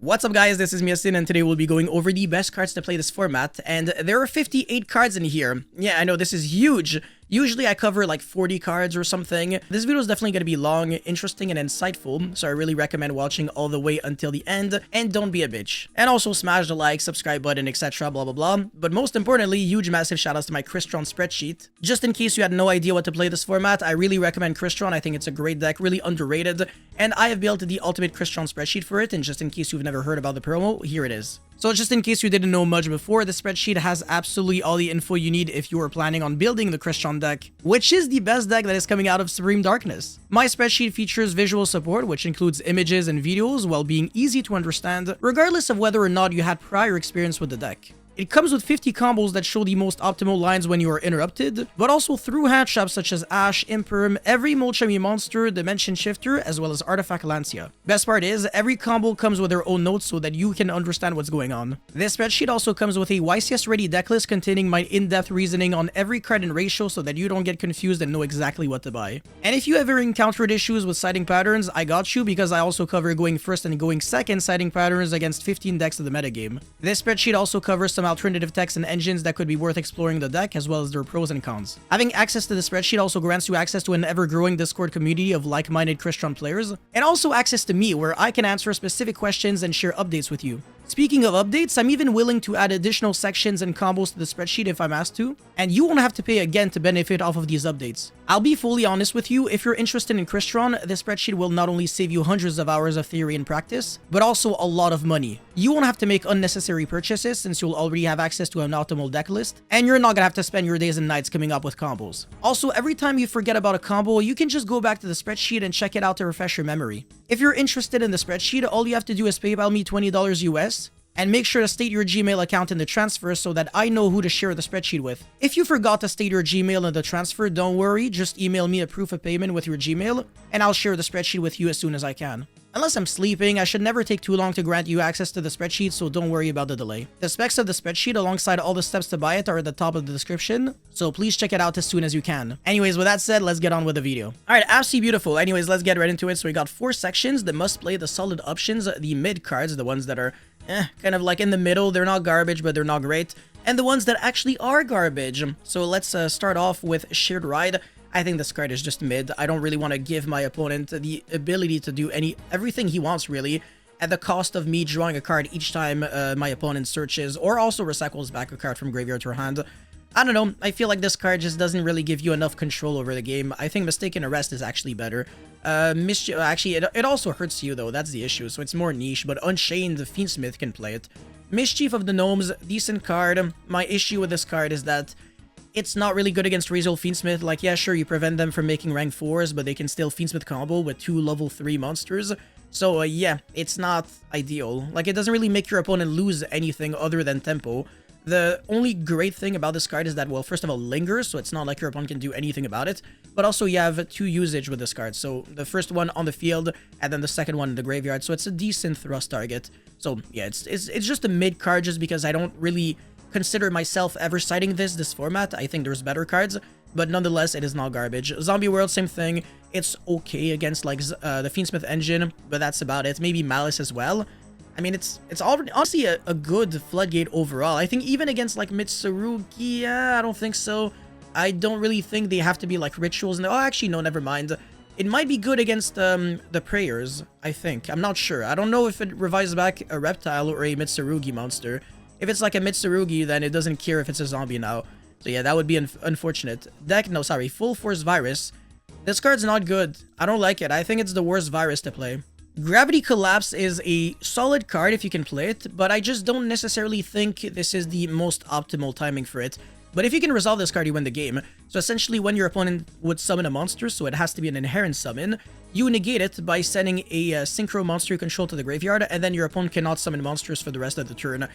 What's up guys, this is Miasin and today we'll be going over the best cards to play this format, and there are 58 cards in here. Yeah, I know this is huge. Usually I cover like 40 cards or something. This video is definitely going to be long, interesting, and insightful, so I really recommend watching all the way until the end, and don't be a bitch. And also smash the like, subscribe button, etc, blah blah blah. But most importantly, huge massive shoutouts to my Crystron spreadsheet. Just in case you had no idea what to play this format, I really recommend Crystron. I think it's a great deck, really underrated, and I have built the ultimate Crystron spreadsheet for it, and just in case you've never heard about the promo, here it is. So just in case you didn't know much before, the spreadsheet has absolutely all the info you need if you are planning on building the Crystron deck, which is the best deck that is coming out of Supreme Darkness. My spreadsheet features visual support, which includes images and videos while being easy to understand, regardless of whether or not you had prior experience with the deck. It comes with 50 combos that show the most optimal lines when you are interrupted, but also through hand traps such as Ash, Imperm, every Molchemy monster, Dimension Shifter, as well as Artifact Lancia. Best part is, every combo comes with their own notes so that you can understand what's going on. This spreadsheet also comes with a YCS ready decklist containing my in-depth reasoning on every card and ratio so that you don't get confused and know exactly what to buy. And if you ever encountered issues with sighting patterns, I got you, because I also cover going first and going second sighting patterns against 15 decks of the metagame. This spreadsheet also covers some alternative texts and engines that could be worth exploring the deck, as well as their pros and cons. Having access to the spreadsheet also grants you access to an ever-growing Discord community of like-minded Crystron players, and also access to me, where I can answer specific questions and share updates with you. Speaking of updates, I'm even willing to add additional sections and combos to the spreadsheet if I'm asked to, and you won't have to pay again to benefit off of these updates. I'll be fully honest with you, if you're interested in Crystron, the spreadsheet will not only save you hundreds of hours of theory and practice, but also a lot of money. You won't have to make unnecessary purchases since you'll already have access to an optimal deck list, and you're not gonna have to spend your days and nights coming up with combos. Also, every time you forget about a combo, you can just go back to the spreadsheet and check it out to refresh your memory. If you're interested in the spreadsheet, all you have to do is PayPal me $20 US, and make sure to state your Gmail account in the transfer so that I know who to share the spreadsheet with. If you forgot to state your Gmail in the transfer, don't worry, just email me a proof of payment with your Gmail, and I'll share the spreadsheet with you as soon as I can. Unless I'm sleeping, I should never take too long to grant you access to the spreadsheet, so don't worry about the delay. The specs of the spreadsheet alongside all the steps to buy it are at the top of the description, so please check it out as soon as you can. Anyways, with that said, let's get on with the video. Alright, absolutely beautiful. Anyways, let's get right into it. So we got 4 sections: the must play, the solid options, the mid cards, the ones that are kind of like in the middle, they're not garbage but they're not great, and the ones that actually are garbage. So let's start off with Shared Ride. I think this card is just mid. I don't really want to give my opponent the ability to do everything he wants, really, at the cost of me drawing a card each time my opponent searches or also recycles back a card from graveyard to her hand. I don't know, I feel like this card just doesn't really give you enough control over the game. I think Mistaken Arrest is actually better. Mischief, actually, it also hurts you though, that's the issue, so it's more niche, but Unchained, Fiendsmith can play it. Mischief of the Gnomes, decent card. My issue with this card is that it's not really good against Razor Fiendsmith. Like, yeah, sure, you prevent them from making rank 4s, but they can still Fiendsmith combo with 2 level 3 monsters. So, yeah, it's not ideal. Like, it doesn't really make your opponent lose anything other than tempo. The only great thing about this card is that, well, first of all, lingers, so it's not like your opponent can do anything about it, but also you have 2 usage with this card. So the first one on the field, and then the second one in the graveyard, so it's a decent thrust target. So yeah, it's just a mid card just because I don't really consider myself ever citing this format. I think there's better cards, but nonetheless, it is not garbage. Zombie World, same thing. It's okay against like the Fiendsmith engine, but that's about it. Maybe Malice as well. I mean, it's honestly a good Floodgate overall. I think even against like Mitsurugi, yeah, I don't think so. I don't really think they have to be like rituals. Oh, actually, no, never mind. It might be good against the Prayers, I think. I'm not sure. I don't know if it revives back a Reptile or a Mitsurugi monster. If it's like a Mitsurugi, then it doesn't care if it's a zombie now. So yeah, that would be unfortunate. Full Force Virus. This card's not good. I don't like it. I think it's the worst virus to play. Gravity Collapse is a solid card if you can play it, but I just don't necessarily think this is the most optimal timing for it. But if you can resolve this card, you win the game. So essentially, when your opponent would summon a monster, so it has to be an inherent summon, you negate it by sending a synchro monster you control to the graveyard, and then your opponent cannot summon monsters for the rest of the turn.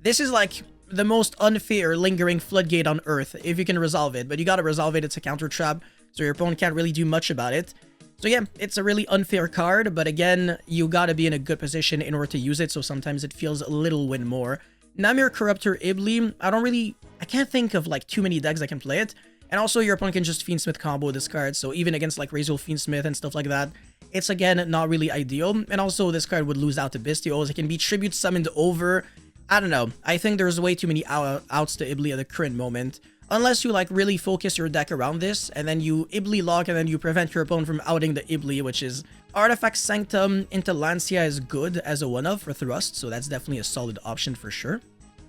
This is like the most unfair lingering floodgate on Earth if you can resolve it, but you gotta resolve it. It's a counter trap, so your opponent can't really do much about it. So yeah, it's a really unfair card, but again, you gotta be in a good position in order to use it, so sometimes it feels a little win more. Namir Corruptor Ibli, I can't think of like too many decks that can play it, and also your opponent can just Fiendsmith combo this card, so even against like Razor Fiendsmith and stuff like that, it's again not really ideal. And also this card would lose out to Bestials. It can be tribute summoned over. I don't know. I think there's way too many outs to Ibli at the current moment. Unless you like really focus your deck around this, and then you Ibli lock, and then you prevent your opponent from outing the Ibli, which is Artifact Sanctum into Lancia is good as a one-of for Thrust, so that's definitely a solid option for sure.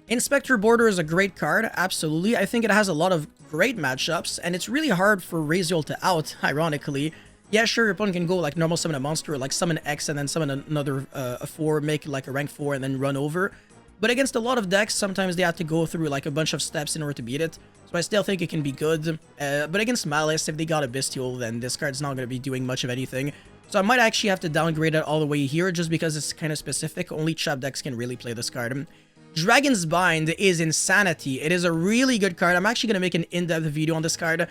Inspector Border is a great card, absolutely. I think it has a lot of great matchups, and it's really hard for Raziel to out, ironically. Yeah, sure, your opponent can go like normal summon a monster, or like summon X and then summon another a 4, make like a rank 4 and then run over. But against a lot of decks, sometimes they have to go through like a bunch of steps in order to beat it. So I still think it can be good. But against Malice, if they got a Bestial, then this card's not going to be doing much of anything. So I might actually have to downgrade it all the way here just because it's kind of specific. Only trap decks can really play this card. Dragon's Bind is insanity. It is a really good card. I'm actually going to make an in-depth video on this card.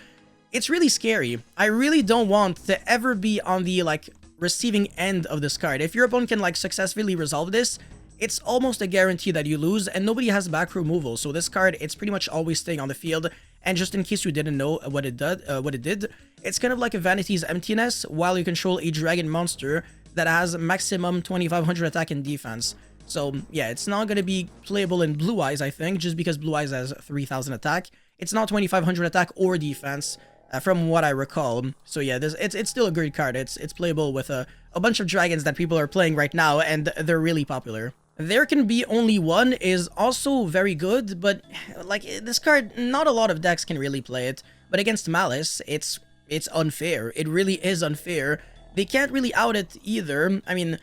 It's really scary. I really don't want to ever be on the like receiving end of this card. If your opponent can like successfully resolve this, it's almost a guarantee that you lose, and nobody has back removal. So this card, it's pretty much always staying on the field. And just in case you didn't know what it did, it's kind of like a Vanity's Emptiness while you control a dragon monster that has maximum 2500 attack and defense. So yeah, it's not going to be playable in Blue Eyes, I think, just because Blue Eyes has 3000 attack. It's not 2500 attack or defense, from what I recall. So yeah, it's still a great card. It's playable with a bunch of dragons that people are playing right now, and they're really popular. There Can Be Only One is also very good, but like this card, not a lot of decks can really play it. But against Malice, it's unfair. It really is unfair. They can't really out it either. I mean,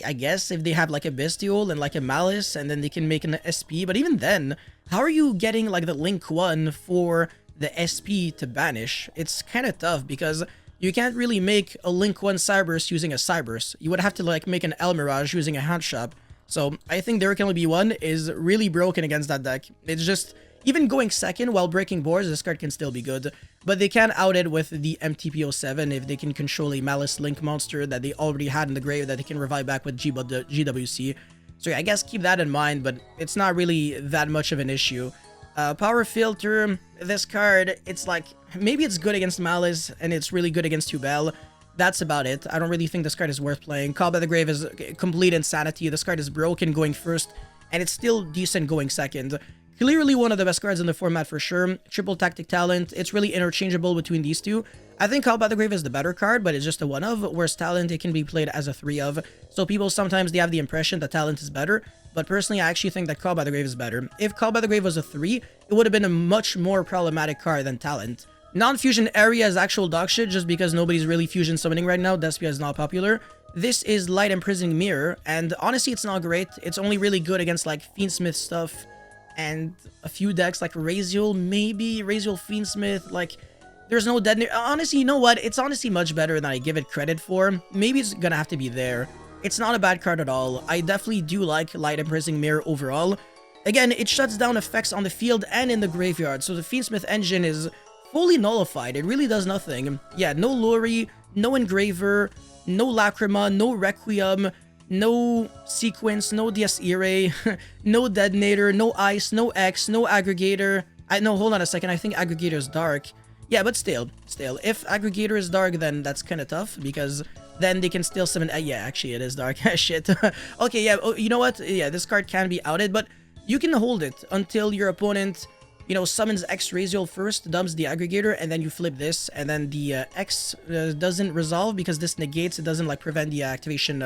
I guess if they have like a Bestial and like a Malice, and then they can make an SP. But even then, how are you getting like the Link 1 for the SP to banish? It's kind of tough because you can't really make a Link 1 Cyberse using a Cyberse. You would have to like make an El Mirage using a Hand Shop. So I think There Can Only Be One is really broken against that deck. It's just, even going second while breaking boards, this card can still be good. But they can out it with the MTPO7 if they can control a Malice Link monster that they already had in the grave that they can revive back with GWC. So yeah, I guess keep that in mind, but it's not really that much of an issue. Power Filter, this card, it's like, maybe it's good against Malice and it's really good against Hubel. That's about it. I don't really think this card is worth playing. Call by the Grave is complete insanity. This card is broken going first, and it's still decent going second. Clearly one of the best cards in the format for sure. Triple Tactic Talent. It's really interchangeable between these two. I think Call by the Grave is the better card, but it's just a one of, whereas Talent, it can be played as a 3 of. So people sometimes, they have the impression that Talent is better, but personally, I actually think that Call by the Grave is better. If Call by the Grave was a 3, it would have been a much more problematic card than Talent. Non-fusion area is actual dog shit just because nobody's really fusion summoning right now. Despia is not popular. This is Light Imprisoning Mirror, and honestly, it's not great. It's only really good against like Fiendsmith stuff and a few decks like Raziel, maybe Raziel Fiendsmith. Like, there's no dead. Honestly, you know what? It's honestly much better than I give it credit for. Maybe it's gonna have to be there. It's not a bad card at all. I definitely do like Light Imprisoning Mirror overall. Again, it shuts down effects on the field and in the graveyard, so the Fiendsmith engine is fully nullified. It really does nothing. Yeah, no Lori, no Engraver, no Lacrima, no Requiem, no Sequence, no Dies Irae, no Detonator, no Ice, no X, no Aggregator. No, hold on a second. I think Aggregator is dark. Yeah, but still, if Aggregator is dark, then that's kind of tough because then they can still summon. Yeah, actually, it is dark. Shit. Okay, yeah, you know what? Yeah, this card can be outed, but you can hold it until your opponent, you know, summons X Raziel first, dumps the Aggregator, and then you flip this, and then the X doesn't resolve because this negates. It doesn't like prevent the activation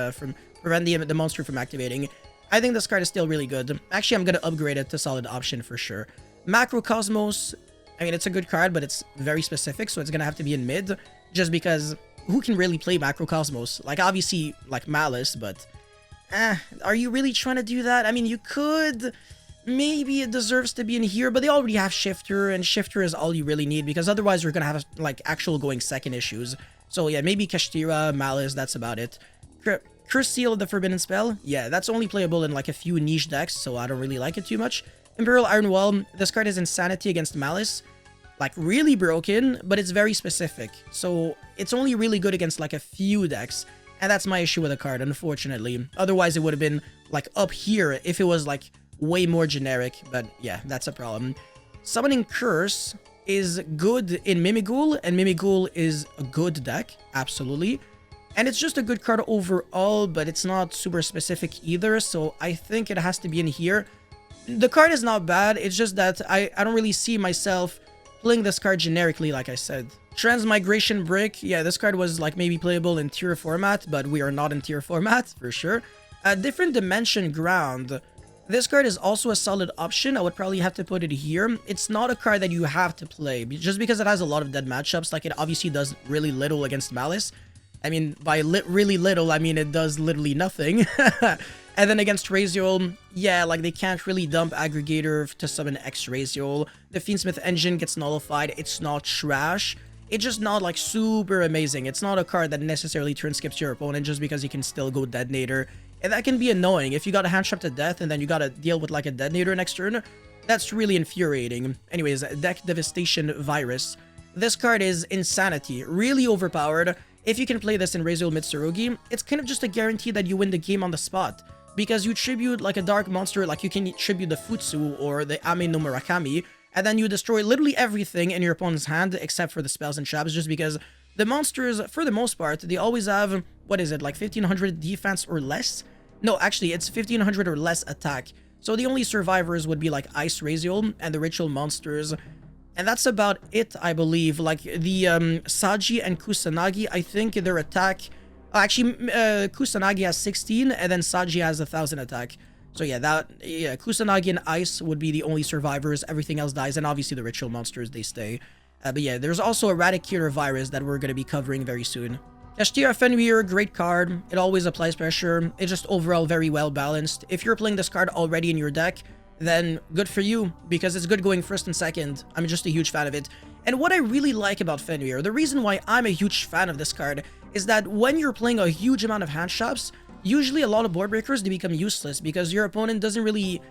prevent the monster from activating. I think this card is still really good. Actually, I'm gonna upgrade it to solid option for sure. Macrocosmos, I mean, it's a good card, but it's very specific, so it's gonna have to be in mid, just because who can really play Macrocosmos? Like, obviously, like Malice, but are you really trying to do that? I mean, you could. Maybe it deserves to be in here, but they already have Shifter, and Shifter is all you really need, because otherwise you're gonna have, like, actual going second issues. So yeah, maybe Kashtira, Malice, that's about it. Curse Seal of the Forbidden Spell, yeah, that's only playable in, like, a few niche decks, so I don't really like it too much. Imperial Iron Wall, this card is Insanity against Malice. Like, really broken, but it's very specific. So it's only really good against, like, a few decks, and that's my issue with the card, unfortunately. Otherwise, it would have been, like, up here if it was, like, way more generic, but yeah, that's a problem. Summoning Curse is good in Mimighoul, and Mimighoul is a good deck, absolutely. And it's just a good card overall, but it's not super specific either, so I think it has to be in here. The card is not bad, it's just that I don't really see myself playing this card generically, like I said. Transmigration Brick, yeah, this card was like maybe playable in tier format, but we are not in tier format, for sure. Different Dimension Ground. This card is also a solid option. I would probably have to put it here. It's not a card that you have to play, just because it has a lot of dead matchups. Like, it obviously does really little against Malice. I mean, by really little, I mean it does literally nothing. And then against Raziel, yeah, like they can't really dump Aggregator to summon X Raziel. The Fiendsmith Engine gets nullified. It's not trash. It's just not like super amazing. It's not a card that necessarily turn skips your opponent just because you can still go Detonator. And that can be annoying. If you got a hand trap to death and then you gotta deal with like a Detonator next turn, that's really infuriating. Anyways, Deck Devastation Virus. This card is insanity, really overpowered. If you can play this in Raziel Mitsurugi, it's kind of just a guarantee that you win the game on the spot. Because you tribute like a dark monster, like you can tribute the Futsu or the Ame no Murakami, and then you destroy literally everything in your opponent's hand except for the spells and traps, just because the monsters, for the most part, they always have, what is it, like 1500 defense or less? No, actually, it's 1500 or less attack. So the only survivors would be like Ice Raziel and the Ritual Monsters. And that's about it, I believe. Like, the Saji and Kusanagi, I think their attack... Actually, Kusanagi has 16, and then Saji has 1000 attack. So yeah, Kusanagi and Ice would be the only survivors. Everything else dies, and obviously the Ritual Monsters, they stay. But yeah, there's also Eradicator Virus that we're going to be covering very soon. Kashtira Fenrir, great card. It always applies pressure. It's just overall very well balanced. If you're playing this card already in your deck, then good for you, because it's good going first and second. I'm just a huge fan of it. And what I really like about Fenrir, the reason why I'm a huge fan of this card, is that when you're playing a huge amount of hand traps, usually a lot of board breakers, they become useless because your opponent doesn't really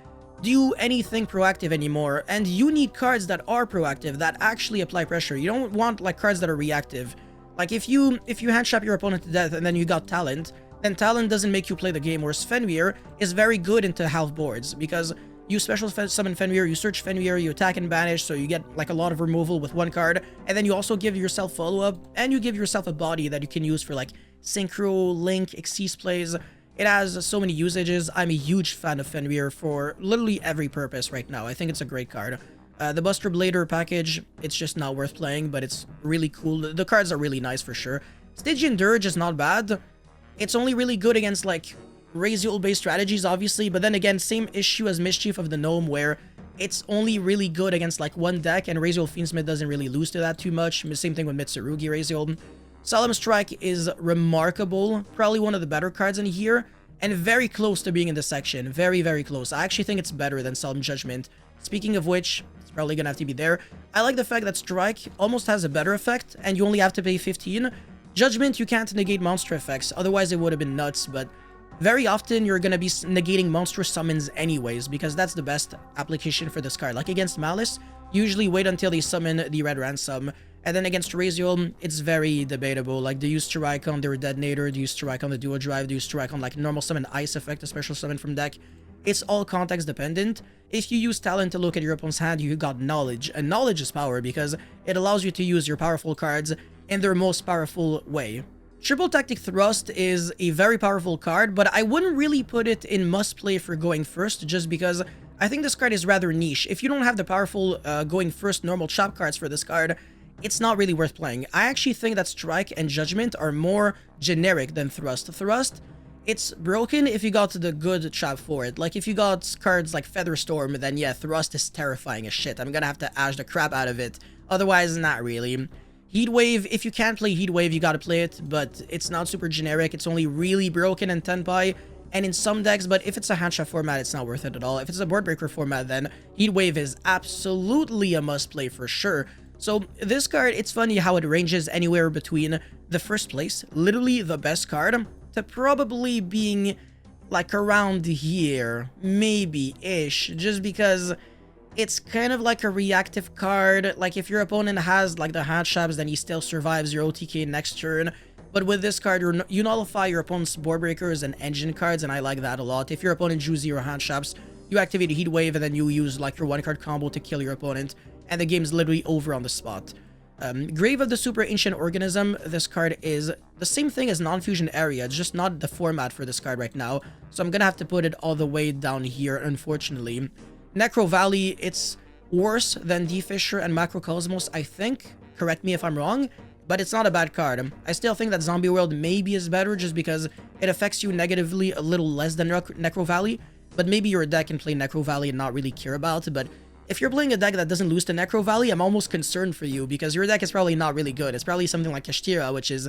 do anything proactive anymore, and you need cards that are proactive, that actually apply pressure. You don't want like cards that are reactive. Like if you hand trap your opponent to death and then you got Talent, then Talent doesn't make you play the game, whereas Fenrir is very good into half boards, because you special summon Fenrir, you search Fenrir, you attack and banish, so you get like a lot of removal with one card, and then you also give yourself follow-up, and you give yourself a body that you can use for like Synchro, Link, Xyz plays. It has so many usages. I'm a huge fan of Fenrir for literally every purpose right now. I think it's a great card. The Buster Blader package, it's just not worth playing, but it's really cool. The cards are really nice for sure. Stygian Dirge is not bad. It's only really good against like Raziel-based strategies, obviously, but then again, same issue as Mischief of the Gnome, where it's only really good against like one deck, and Raziel Fiendsmith doesn't really lose to that too much. Same thing with Mitsurugi Raziel. Solemn Strike is remarkable, probably one of the better cards in here, and very close to being in this section. Very, very close. I actually think it's better than Solemn Judgment. Speaking of which, it's probably gonna have to be there. I like the fact that Strike almost has a better effect, and you only have to pay 15. Judgment, you can't negate monster effects, otherwise it would have been nuts, but very often you're gonna be negating monster summons anyways, because that's the best application for this card. Like against Malice, usually wait until they summon the Red Ransom. And then against Raziel, it's very debatable. Like, do you strike on their Detonator? Do you strike on the Duo Drive? Do you strike on, like, normal summon Ice effect, a special summon from deck? It's all context dependent. If you use Talent to look at your opponent's hand, you got Knowledge. And Knowledge is power because it allows you to use your powerful cards in their most powerful way. Triple Tactic Thrust is a very powerful card, but I wouldn't really put it in must-play for going first, just because I think this card is rather niche. If you don't have the powerful going first normal chop cards for this card, it's not really worth playing. I actually think that Strike and Judgment are more generic than Thrust. Thrust, it's broken if you got the good chop for it. Like, if you got cards like Featherstorm, then yeah, Thrust is terrifying as shit. I'm gonna have to ash the crap out of it. Otherwise, not really. Heatwave, if you can't play Heatwave, you gotta play it, but it's not super generic. It's only really broken in Tenpai and in some decks, but if it's a hand trap format, it's not worth it at all. If it's a board breaker format, then Heatwave is absolutely a must-play for sure. So this card, it's funny how it ranges anywhere between the first place, literally the best card, to probably being like around here, maybe-ish, just because it's kind of like a reactive card. Like, if your opponent has like the hand traps, then he still survives your OTK next turn. But with this card, you nullify your opponent's board breakers and engine cards, and I like that a lot. If your opponent drew 0 hand traps, you activate a Heat Wave, and then you use like your 1-card combo to kill your opponent, and the game's literally over on the spot. Grave of the Super Ancient Organism, this card is the same thing as Non-Fusion Area, it's just not the format for this card right now, so I'm gonna have to put it all the way down here, unfortunately. Necro Valley, it's worse than D-Fisher and Macrocosmos, I think. Correct me if I'm wrong, but it's not a bad card. I still think that Zombie World maybe is better just because it affects you negatively a little less than Necro Valley, but maybe your deck can play Necro Valley and not really care about it, but if you're playing a deck that doesn't lose to Necro Valley, I'm almost concerned for you because your deck is probably not really good. It's probably something like Kashtira, which is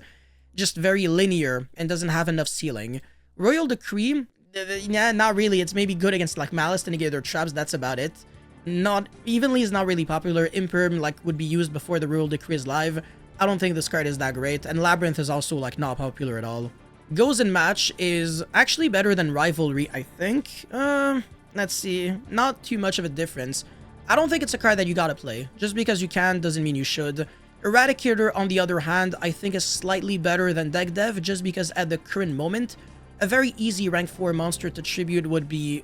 just very linear and doesn't have enough ceiling. Royal Decree, yeah, not really. It's maybe good against like Malice to negate their traps, that's about it. Not Evenly is not really popular. Imperm like would be used before the Royal Decree is live. I don't think this card is that great, and Labyrinth is also like not popular at all. Goes in Match is actually better than Rivalry, I think. Let's see, not too much of a difference. I don't think it's a card that you gotta play. Just because you can doesn't mean you should. Eradicator, on the other hand, I think is slightly better than Deck Dev, just because at the current moment, a very easy rank 4 monster to tribute would be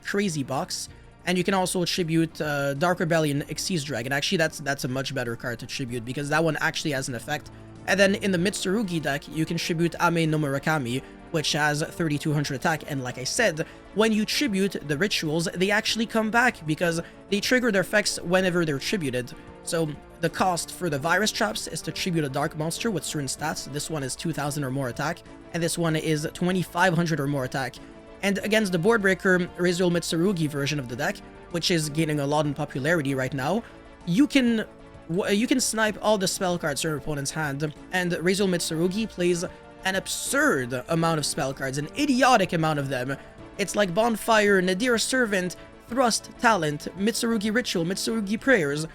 Crazy Box. And you can also tribute Dark Rebellion Xyz Dragon. Actually, that's a much better card to tribute, because that one actually has an effect. And then in the Mitsurugi deck, you can tribute Ame no Murakami, which has 3200 attack, and like I said, when you tribute the rituals, they actually come back because they trigger their effects whenever they're tributed. So the cost for the virus traps is to tribute a dark monster with certain stats. This one is 2000 or more attack, and this one is 2500 or more attack. And against the board breaker Rezuel Mitsurugi version of the deck, which is gaining a lot in popularity right now, you can snipe all the spell cards from your opponent's hand, and Rezuel Mitsurugi plays an absurd amount of spell cards, an idiotic amount of them. It's like Bonfire, Nadir Servant, Thrust, Talent, Mitsurugi Ritual, Mitsurugi Prayers,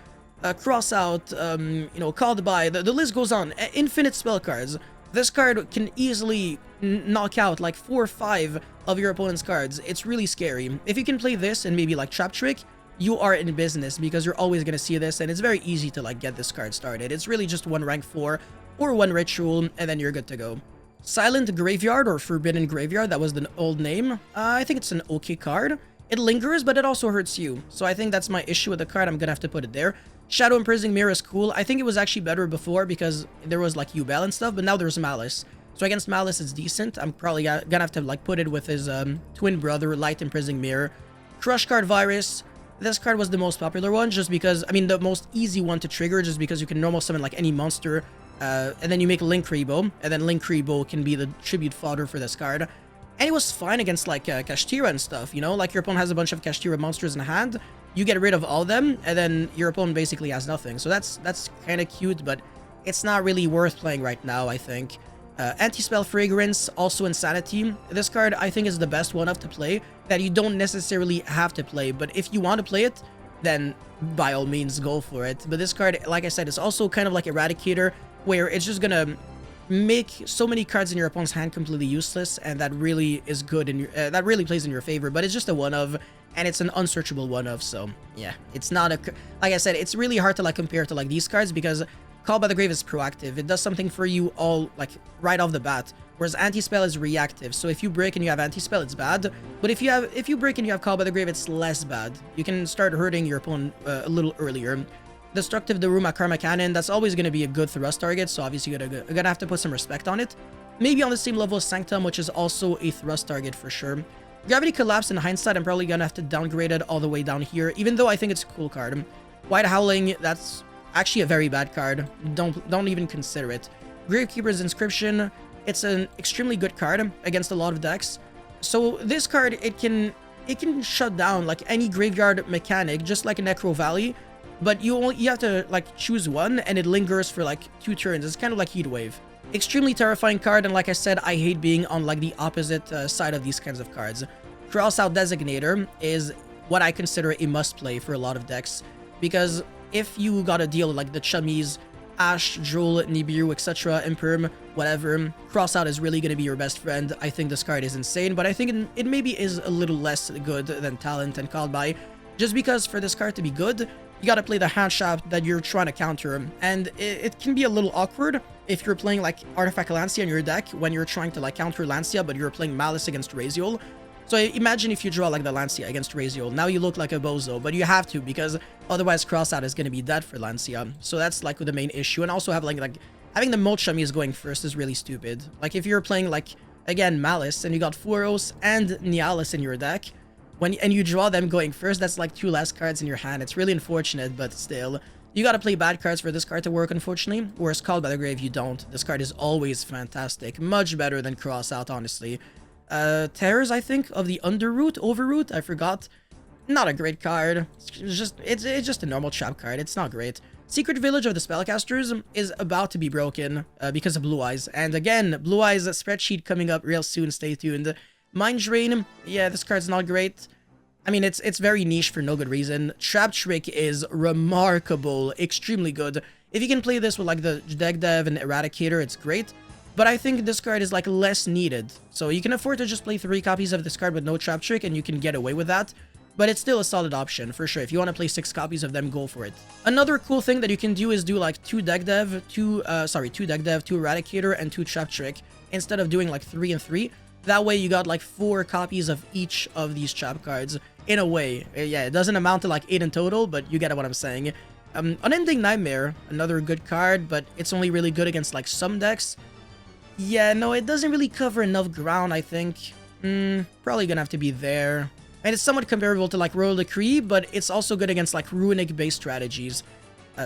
Cross Out, you know, Called By, the list goes on, infinite spell cards. This card can easily knock out like 4 or 5 of your opponent's cards. It's really scary. If you can play this and maybe like Trap Trick, you are in business because you're always going to see this, and it's very easy to like get this card started. It's really just one rank 4 or one ritual, and then you're good to go. Silent Graveyard, or Forbidden Graveyard, that was the old name. I think it's an okay card. It lingers, but it also hurts you. So I think that's my issue with the card. I'm gonna have to put it there. Shadow Imprisoning Mirror is cool. I think it was actually better before because there was like Yubel and stuff, but now there's Malice. So against Malice, it's decent. I'm probably gonna have to like put it with his twin brother, Light Imprisoning Mirror. Crush Card Virus. This card was the most popular one just because, I mean, the most easy one to trigger just because you can normal summon like any monster. And then you make Link Rebo, and then Link Rebo can be the tribute fodder for this card. And it was fine against like Kashtira and stuff, you know? Like your opponent has a bunch of Kashtira monsters in hand, you get rid of all of them, and then your opponent basically has nothing. So that's kind of cute, but it's not really worth playing right now, I think. Anti-Spell Fragrance, also Insanity. This card, I think, is the best one up to play, that you don't necessarily have to play, but if you want to play it, then by all means, go for it. But this card, like I said, is also kind of like Eradicator, where it's just gonna make so many cards in your opponent's hand completely useless, and that really is good, and that really plays in your favor, but it's just a one-of, and it's an unsearchable one-of, so yeah, it's not a... Like I said, it's really hard to like compare to like these cards, because Call by the Grave is proactive. It does something for you all like right off the bat, whereas Anti-Spell is reactive. So if you break and you have Anti-Spell, it's bad, but if you break and you have Call by the Grave, it's less bad. You can start hurting your opponent a little earlier. Destructive Daruma Karma Cannon, that's always going to be a good thrust target, so obviously you're gonna have to put some respect on it. Maybe on the same level as Sanctum, which is also a thrust target for sure. Gravity Collapse, in hindsight, I'm probably gonna have to downgrade it all the way down here, even though I think it's a cool card. White Howling, that's actually a very bad card. Don't even consider it. Gravekeeper's Inscription, it's an extremely good card against a lot of decks. So this card, it can shut down like any graveyard mechanic, just like a Necro Valley. But you have to like choose one, and it lingers for like 2 turns. It's kind of like Heat Wave. Extremely terrifying card, and like I said, I hate being on like the opposite side of these kinds of cards. Cross Out Designator is what I consider a must play for a lot of decks, because if you gotta deal with like the Chummies, Ash, Droll, Nibiru, etc., Imperm, whatever, Cross Out is really gonna be your best friend. I think this card is insane, but I think it maybe is a little less good than Talent and Called By, just because for this card to be good, you gotta play the hand shop that you're trying to counter, and it can be a little awkward if you're playing like Artifact Lancia in your deck when you're trying to like counter Lancia, but you're playing Malice against Raziel. So imagine if you draw like the Lancia against Raziel. Now you look like a bozo, but you have to because otherwise crossout is going to be dead for Lancia. So that's like the main issue. And also having the Molchamis going first is really stupid. Like if you're playing like, again, Malice and you got Furos and Nialis in your deck, and you draw them going first, that's like 2 less cards in your hand. It's really unfortunate, but still. You gotta play bad cards for this card to work, unfortunately. Whereas Called by the Grave, you don't. This card is always fantastic. Much better than Crossout, honestly. Terrors, I think, of the Overroot, I forgot. Not a great card. It's just a normal trap card. It's not great. Secret Village of the Spellcasters is about to be broken because of Blue Eyes. And again, Blue Eyes spreadsheet coming up real soon. Stay tuned. Mind Drain, yeah, this card's not great. I mean, it's very niche for no good reason. Trap Trick is remarkable, extremely good. If you can play this with like the Deck Dev and Eradicator, it's great. But I think this card is like less needed. So you can afford to just play 3 copies of this card with no Trap Trick and you can get away with that. But it's still a solid option, for sure. If you want to play 6 copies of them, go for it. Another cool thing that you can do is do like 2 Deck Dev, 2 Eradicator, and 2 Trap Trick, instead of doing like 3 and 3. That way you got like 4 copies of each of these trap cards, in a way. Yeah, it doesn't amount to like 8 in total, but you get what I'm saying. Unending Nightmare, another good card, but it's only really good against like some decks. Yeah, no, it doesn't really cover enough ground, I think. Probably gonna have to be there. And it's somewhat comparable to like Royal Decree, but it's also good against like Runic-based strategies.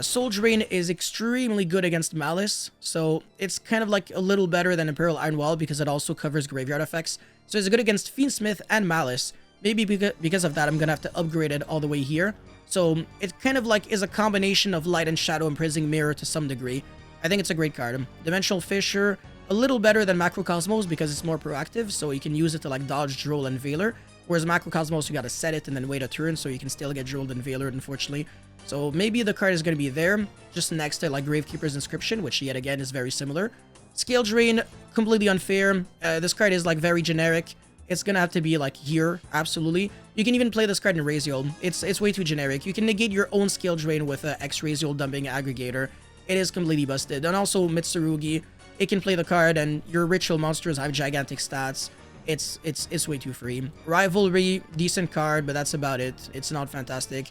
Soul Drain is extremely good against Malice, so it's kind of like a little better than Imperial Iron Wall because it also covers graveyard effects. So it's good against Fiendsmith and Malice. Maybe because of that, I'm gonna have to upgrade it all the way here. So it kind of like is a combination of Light and Shadow Imprisoning Mirror to some degree. I think it's a great card. Dimensional Fissure, a little better than Macrocosmos because it's more proactive, so you can use it to like dodge Droll and Veiler. Whereas Macrocosmos, you gotta set it and then wait a turn, so you can still get Drolled and Veilered, unfortunately. So maybe the card is gonna be there, just next to like Gravekeeper's Inscription, which yet again is very similar. Scale Drain, completely unfair. This card is like very generic. It's gonna have to be like here, absolutely. You can even play this card in Raziel. It's way too generic. You can negate your own Scale Drain with X Raziel Dumping Aggregator. It is completely busted. And also Mitsurugi, it can play the card and your ritual monsters have gigantic stats. It's way too free. Rivalry, decent card, but that's about it. It's not fantastic.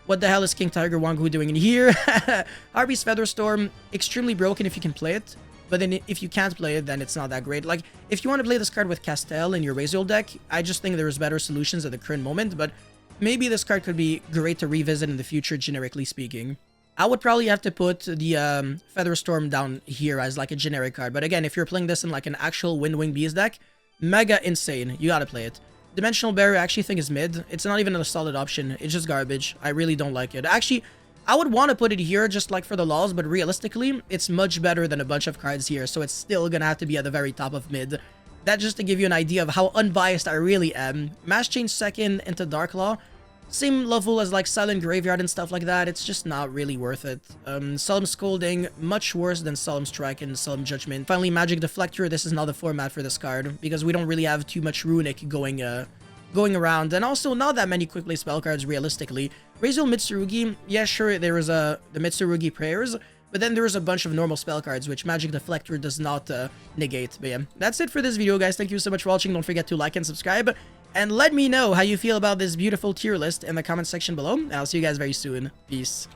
What the hell is King Tiger Wangu doing in here? Harvey's Featherstorm, extremely broken if you can play it. But then if you can't play it, then it's not that great. Like, if you want to play this card with Castel in your Raziel deck, I just think there's better solutions at the current moment. But maybe this card could be great to revisit in the future, generically speaking. I would probably have to put the Featherstorm down here as like a generic card. But again, if you're playing this in like an actual Windwing Beast deck, mega insane. You gotta play it. Dimensional Barrier I actually think is mid. It's not even a solid option. It's just garbage. I really don't like it. Actually, I would want to put it here just like for the laws, but realistically, it's much better than a bunch of cards here, so it's still gonna have to be at the very top of mid. That just to give you an idea of how unbiased I really am. Mass Change second into Dark Law. Same level as like Silent Graveyard and stuff like that. It's just not really worth it. Solemn Scolding, much worse than Solemn Strike and Solemn Judgment. Finally, Magic Deflector. This is not the format for this card because we don't really have too much Runic going around, and also not that many quick play spell cards realistically. Raziel Mitsurugi, yeah, sure, there is the Mitsurugi Prayers, but then there's a bunch of normal spell cards which Magic Deflector does not negate. But yeah, that's it for this video, guys. Thank you so much for watching. Don't forget to like and subscribe, and let me know how you feel about this beautiful tier list in the comment section below, and I'll see you guys very soon. Peace.